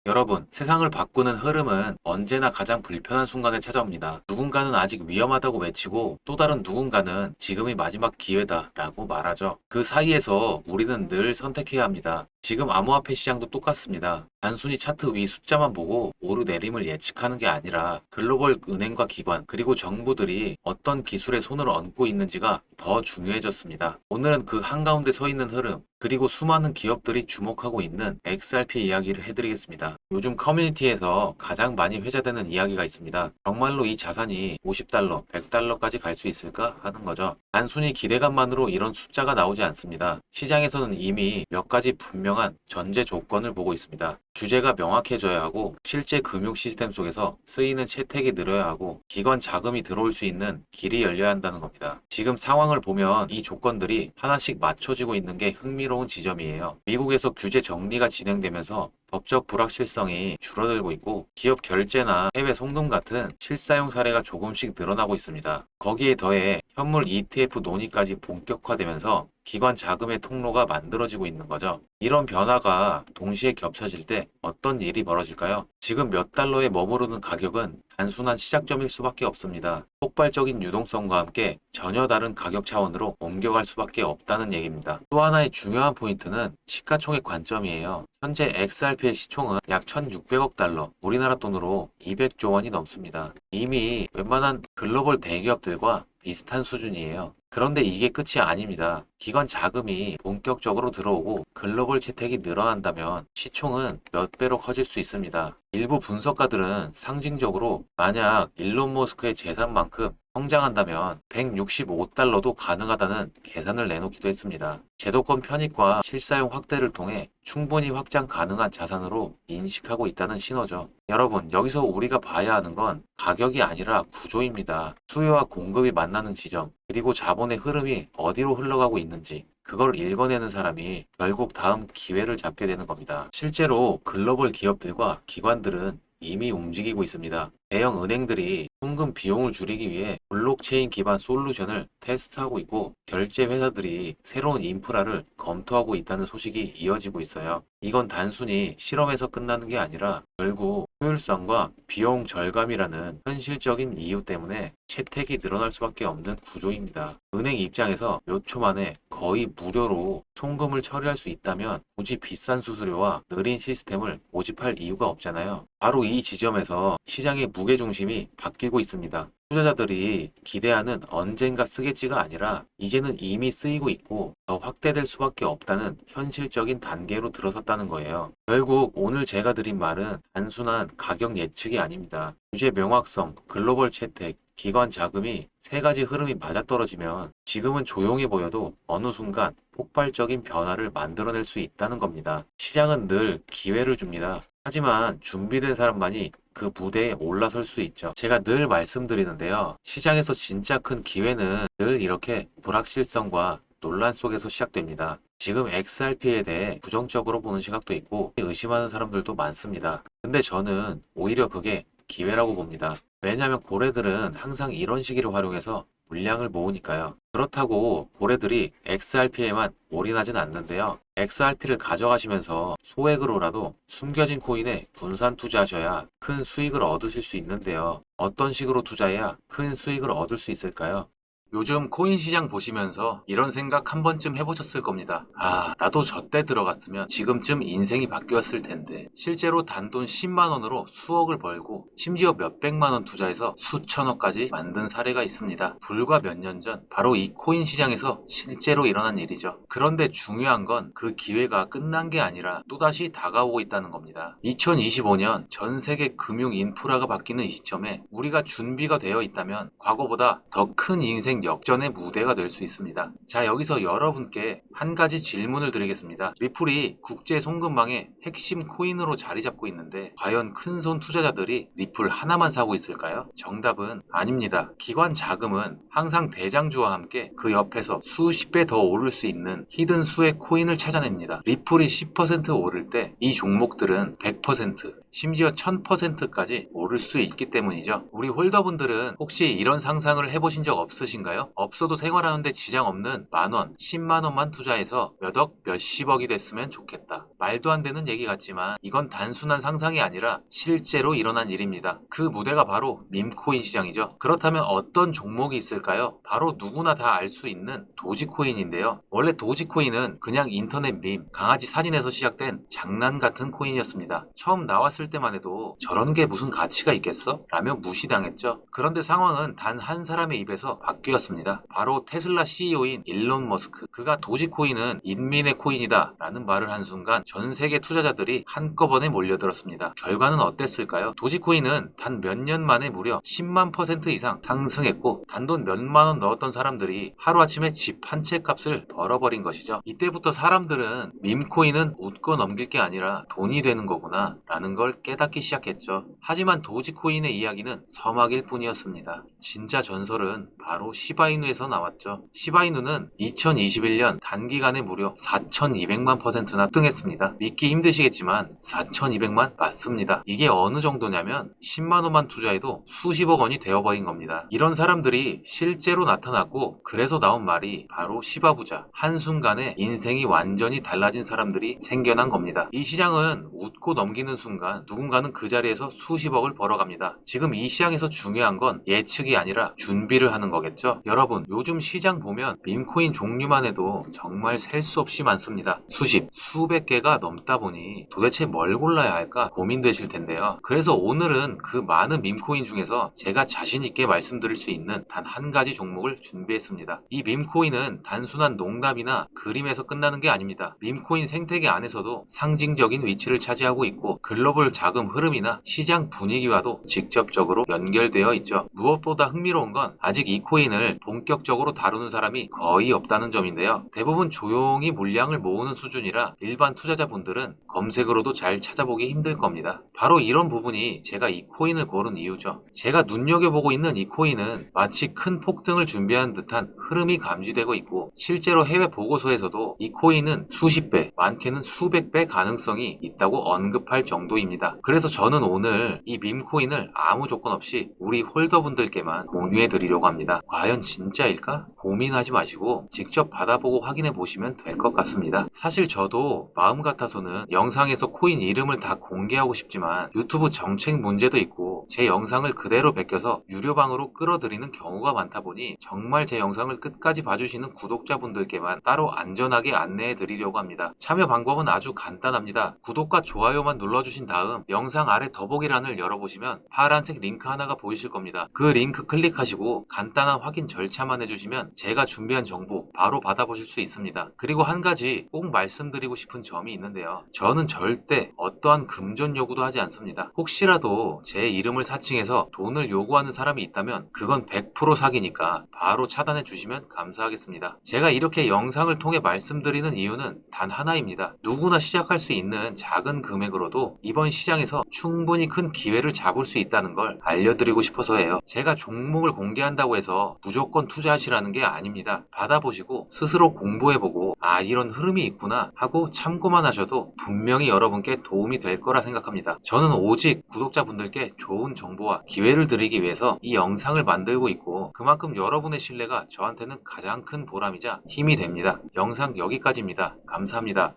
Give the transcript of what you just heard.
여러분, 세상을 바꾸는 흐름은 언제나 가장 불편한 순간에 찾아옵니다. 누군가는 아직 위험하다고 외치고 또 다른 누군가는 지금이 마지막 기회다라고 말하죠. 그 사이에서 우리는 늘 선택해야 합니다. 지금 암호화폐 시장도 똑같습니다. 단순히 차트 위 숫자만 보고 오르내림을 예측하는 게 아니라 글로벌 은행과 기관 그리고 정부들이 어떤 기술에 손을 얹고 있는지가 더 중요해졌습니다. 오늘은 그 한가운데 서 있는 흐름 그리고 수많은 기업들이 주목하고 있는 XRP 이야기를 해드리겠습니다. 요즘 커뮤니티에서 가장 많이 회자되는 이야기가 있습니다. 정말로 이 자산이 50달러, 100달러까지 갈 수 있을까 하는 거죠. 단순히 기대감만으로 이런 숫자가 나오지 않습니다. 시장에서는 이미 몇 가지 분명한 전제 조건을 보고 있습니다. 규제가 명확해져야 하고 실제 금융 시스템 속에서 쓰이는 채택이 늘어야 하고 기관 자금이 들어올 수 있는 길이 열려야 한다는 겁니다. 지금 상황을 보면 이 조건들이 하나씩 맞춰지고 있는 게 흥미로운 지점이에요. 미국에서 규제 정리가 진행되면서 법적 불확실성이 줄어들고 있고 기업 결제나 해외 송금 같은 실사용 사례가 조금씩 늘어나고 있습니다. 거기에 더해 현물 ETF 논의까지 본격화되면서 기관 자금의 통로가 만들어지고 있는 거죠. 이런 변화가 동시에 겹쳐질 때 어떤 일이 벌어질까요? 지금 몇 달러에 머무르는 가격은 단순한 시작점일 수밖에 없습니다. 폭발적인 유동성과 함께 전혀 다른 가격 차원으로 옮겨갈 수밖에 없다는 얘기입니다. 또 하나의 중요한 포인트는 시가총액 관점이에요. 현재 XRP의 시총은 약 1,600억 달러, 우리나라 돈으로 200조 원이 넘습니다. 이미 웬만한 글로벌 대기업들과 비슷한 수준이에요. 그런데 이게 끝이 아닙니다. 기관 자금이 본격적으로 들어오고 글로벌 채택이 늘어난다면 시총은 몇 배로 커질 수 있습니다. 일부 분석가들은 상징적으로 만약 일론 머스크의 재산만큼 성장한다면 165달러도 가능하다는 계산을 내놓기도 했습니다. 제도권 편입과 실사용 확대를 통해 충분히 확장 가능한 자산으로 인식하고 있다는 신호죠. 여러분, 여기서 우리가 봐야 하는 건 가격이 아니라 구조입니다. 수요와 공급이 만나는 지점, 그리고 자본의 흐름이 어디로 흘러가고 있는지 그걸 읽어내는 사람이 결국 다음 기회를 잡게 되는 겁니다. 실제로 글로벌 기업들과 기관들은 이미 움직이고 있습니다. 대형 은행들이 송금 비용을 줄이기 위해 블록체인 기반 솔루션을 테스트하고 있고 결제 회사들이 새로운 인프라를 검토하고 있다는 소식이 이어지고 있어요. 이건 단순히 실험에서 끝나는 게 아니라 결국 효율성과 비용 절감이라는 현실적인 이유 때문에 채택이 늘어날 수밖에 없는 구조입니다. 은행 입장에서 몇 초 만에 거의 무료로 송금을 처리할 수 있다면 굳이 비싼 수수료와 느린 시스템을 고집할 이유가 없잖아요. 바로 이 지점에서 시장의 무게중심이 바뀌고 있습니다. 투자자들이 기대하는 언젠가 쓰겠지가 아니라 이제는 이미 쓰이고 있고 더 확대될 수밖에 없다는 현실적인 단계로 들어섰다는 거예요. 결국 오늘 제가 드린 말은 단순한 가격 예측이 아닙니다. 규제 명확성, 글로벌 채택, 기관 자금이 세 가지 흐름이 맞아떨어지면 지금은 조용해 보여도 어느 순간 폭발적인 변화를 만들어낼 수 있다는 겁니다. 시장은 늘 기회를 줍니다. 하지만 준비된 사람만이 그 무대에 올라설 수 있죠. 제가 늘 말씀드리는데요. 시장에서 진짜 큰 기회는 늘 이렇게 불확실성과 논란 속에서 시작됩니다. 지금 XRP에 대해 부정적으로 보는 시각도 있고 의심하는 사람들도 많습니다. 근데 저는 오히려 그게 기회라고 봅니다. 왜냐하면 고래들은 항상 이런 시기를 활용해서 물량을 모으니까요. 그렇다고 고래들이 XRP에만 올인하진 않는데요. XRP를 가져가시면서 소액으로라도 숨겨진 코인에 분산 투자하셔야 큰 수익을 얻으실 수 있는데요. 어떤 식으로 투자해야 큰 수익을 얻을 수 있을까요? 요즘 코인 시장 보시면서 이런 생각 한 번쯤 해보셨을 겁니다. 아, 나도 저때 들어갔으면 지금쯤 인생이 바뀌었을 텐데. 실제로 단돈 10만 원으로 수억을 벌고 심지어 몇백만 원 투자해서 수천억까지 만든 사례가 있습니다. 불과 몇 년 전 바로 이 코인 시장에서 실제로 일어난 일이죠. 그런데 중요한 건 그 기회가 끝난 게 아니라 또다시 다가오고 있다는 겁니다. 2025년 전 세계 금융 인프라가 바뀌는 이 시점에 우리가 준비가 되어 있다면 과거보다 더 큰 인생 역전의 무대가 될 수 있습니다. 자, 여기서 여러분께 한 가지 질문을 드리겠습니다. 리플이 국제 송금망의 핵심 코인으로 자리 잡고 있는데 과연 큰손 투자자들이 리플 하나만 사고 있을까요? 정답은 아닙니다. 기관 자금은 항상 대장주와 함께 그 옆에서 수십 배 더 오를 수 있는 히든 수의 코인을 찾아냅니다. 리플이 10% 오를 때 이 종목들은 100%, 심지어 1000%까지 오를 수 있기 때문이죠. 우리 홀더분들은 혹시 이런 상상을 해보신 적 없으신가요? 아닌가요? 없어도 생활하는데 지장 없는 만원, 10만원만 투자해서 몇억, 몇십억이 됐으면 좋겠다. 말도 안 되는 얘기 같지만 이건 단순한 상상이 아니라 실제로 일어난 일입니다. 그 무대가 바로 밈코인 시장이죠. 그렇다면 어떤 종목이 있을까요? 바로 누구나 다 알 수 있는 도지코인인데요. 원래 도지코인은 그냥 인터넷 밈, 강아지 사진에서 시작된 장난 같은 코인이었습니다. 처음 나왔을 때만 해도 저런 게 무슨 가치가 있겠어? 라며 무시당했죠. 그런데 상황은 단 한 사람의 입에서 바뀌었습니다. 바로 테슬라 CEO인 일론 머스크. 그가 도지코인은 인민의 코인이다 라는 말을 한 순간 전 세계 투자자들이 한꺼번에 몰려들었습니다. 결과는 어땠을까요? 도지코인은 단 몇 년 만에 무려 10만 % 이상 상승했고 단돈 몇만 원 넣었던 사람들이 하루아침에 집 한 채 값을 벌어버린 것이죠. 이때부터 사람들은 밈코인은 웃고 넘길 게 아니라 돈이 되는 거구나 라는 걸 깨닫기 시작했죠. 하지만 도지코인의 이야기는 서막일 뿐이었습니다. 진짜 전설은 바로 시바이누에서 나왔죠. 시바이누는 2021년 단기간에 무려 4200만 %나 등했습니다. 믿기 힘드시겠지만 4200만 맞습니다. 이게 어느 정도냐면 10만원만 투자해도 수십억 원이 되어버린 겁니다. 이런 사람들이 실제로 나타났고 그래서 나온 말이 바로 시바부자. 한순간에 인생이 완전히 달라진 사람들이 생겨난 겁니다. 이 시장은 웃고 넘기는 순간 누군가는 그 자리에서 수십억을 벌어갑니다. 지금 이 시장에서 중요한 건 예측이 아니라 준비를 하는 거겠죠. 여러분, 요즘 시장 보면 밈코인 종류만 해도 정말 셀 수 없이 많습니다. 수십, 수백 개가 넘다 보니 도대체 뭘 골라야 할까 고민되실 텐데요. 그래서 오늘은 그 많은 밈코인 중에서 제가 자신 있게 말씀드릴 수 있는 단 한 가지 종목을 준비했습니다. 이 밈코인은 단순한 농담이나 그림에서 끝나는 게 아닙니다. 밈코인 생태계 안에서도 상징적인 위치를 차지하고 있고 글로벌 자금 흐름이나 시장 분위기와도 직접적으로 연결되어 있죠. 무엇보다 흥미로운 건 아직 이 코인을 본격적으로 다루는 사람이 거의 없다는 점인데요. 대부분 조용히 물량을 모으는 수준이라 일반 투자자분들은 검색으로도 잘 찾아보기 힘들 겁니다. 바로 이런 부분이 제가 이 코인을 고른 이유죠. 제가 눈여겨보고 있는 이 코인은 마치 큰 폭등을 준비하는 듯한 흐름이 감지되고 있고 실제로 해외 보고서에서도 이 코인은 수십 배, 많게는 수백 배 가능성이 있다고 언급할 정도입니다. 그래서 저는 오늘 이 밈코인을 아무 조건 없이 우리 홀더분들께만 공유해 드리려고 합니다. 과연 진짜일까? 고민하지 마시고 직접 받아보고 확인해 보시면 될 것 같습니다. 사실 저도 마음 같아서는 영상에서 코인 이름을 다 공개하고 싶지만 유튜브 정책 문제도 있고 제 영상을 그대로 베껴서 유료방으로 끌어들이는 경우가 많다 보니 정말 제 영상을 끝까지 봐주시는 구독자분들께만 따로 안전하게 안내해 드리려고 합니다. 참여 방법은 아주 간단합니다. 구독과 좋아요만 눌러주신 다음 영상 아래 더보기란을 열어보시면 파란색 링크 하나가 보이실 겁니다. 그 링크 클릭하시고 간단한 확인 절차만 해주시면 제가 준비한 정보 바로 받아보실 수 있습니다. 그리고 한 가지 꼭 말씀드리고 싶은 점이 있는데요. 저는 절대 어떠한 금전 요구도 하지 않습니다. 혹시라도 제 이름을 사칭해서 돈을 요구하는 사람이 있다면 그건 100% 사기니까 바로 차단해 주시면 감사하겠습니다. 제가 이렇게 영상을 통해 말씀드리는 이유는 단 하나입니다. 누구나 시작할 수 있는 작은 금액으로도 이번 시장에서 충분히 큰 기회를 잡을 수 있다는 걸 알려드리고 싶어서예요. 제가 종목을 공개한다고 해서 무조건 투자하시라는 게 아닙니다. 받아보시고 스스로 공부해보고 아 이런 흐름이 있구나 하고 참고만 하셔도 분명히 여러분께 도움이 될 거라 생각합니다. 저는 오직 구독자분들께 좋은 정보와 기회를 드리기 위해서 이 영상을 만들고 있고 그만큼 여러분의 신뢰가 저한테는 가장 큰 보람이자 힘이 됩니다. 영상 여기까지입니다. 감사합니다.